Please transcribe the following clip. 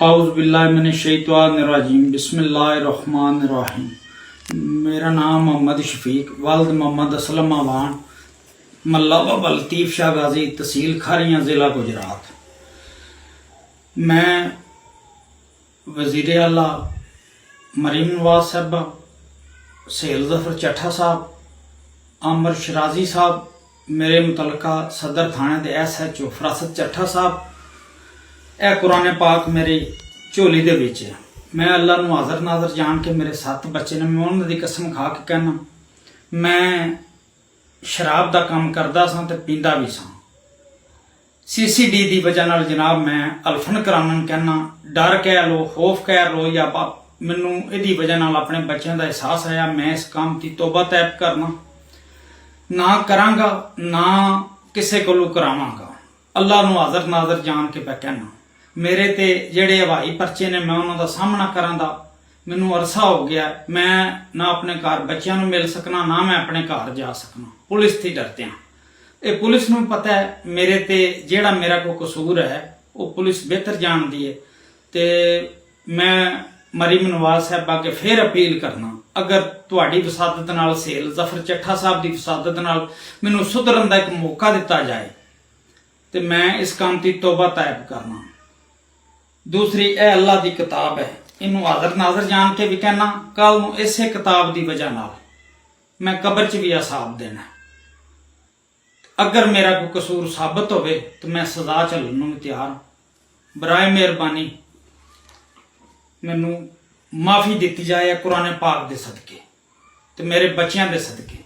औज़ुबिल्लाहिमिनश्शैतानिर्रजीम बिस्मिल्लाहिर्रहमानिर्रहीम। मेरा नाम मोहम्मद शफीक वल्द मोहम्मद असलम अवान मल्ला बाबा लतीफ़ शाह गाजी तहसील खारियाँ ज़िला गुजरात। मैं वज़ीर आला मरीम नवाज साहबा, सहेल ज़फ़र चट्ठा साहब, आमर शराजी साहब, मेरे मुतलका सदर थाने के SHO फरासत चट्ठा साहब, यह कुरान पाक मेरी झोली दे विच है। मैं अल्लाह नूं हाज़र नाज़र जान के मेरे 7 बच्चे ने, मैं उन्हां दी कसम खा के कहना, मैं शराब दा काम करदा सां ते पींदा भी सां। CCD दी वजह नाल जनाब मैं अल्फन करानन कहना, डर कह लो, खौफ कह लो, या मैनूं इहदी वजह नाल अपने बच्चों का एहसास आया मैं इस काम की तौबा तैब करना ना करांगा, ना किसी कोलों करावांगा। अल्लाह नूं हाज़र नाज़र जान के मैं कहना, मेरे ते जेड़े हवाई परचे ने मैं उन्हां दा सामना करां दा मैनूं अरसा हो गया। मैं ना अपने घर बच्चों नूं मिल सकना, ना मैं अपने घर जा सकना, पुलिस थी डरते हैं। ये पुलिस नूं पता है मेरे ते जेड़ा मेरा कोई कसूर है वो पुलिस बेहतर जानती है। ते मैं मरीम नवाज साहब अगे फिर अपील करना, अगर तुहाडी वसादत नाल सहेल ज़फ़र चट्ठा साहब की वसादत नाल मैनूं सुधरन दा एक मौका दिता जाए तो मैं इस काम की तौबा तैब करना। दूसरी यह अल्लाह की किताब है, इनू हाज़र नाज़र जान के भी कहना, कल नूं इसे किताब की वजह नाल मैं कबर च भी हिसाब देना। अगर मेरा कोई कसूर साबित होवे तो मैं सज़ा झल्लण नूं तैयार। बराए मेहरबानी मैनू माफ़ी दी जाए कुरान पाक दे सदके ते मेरे बच्चों के सदके।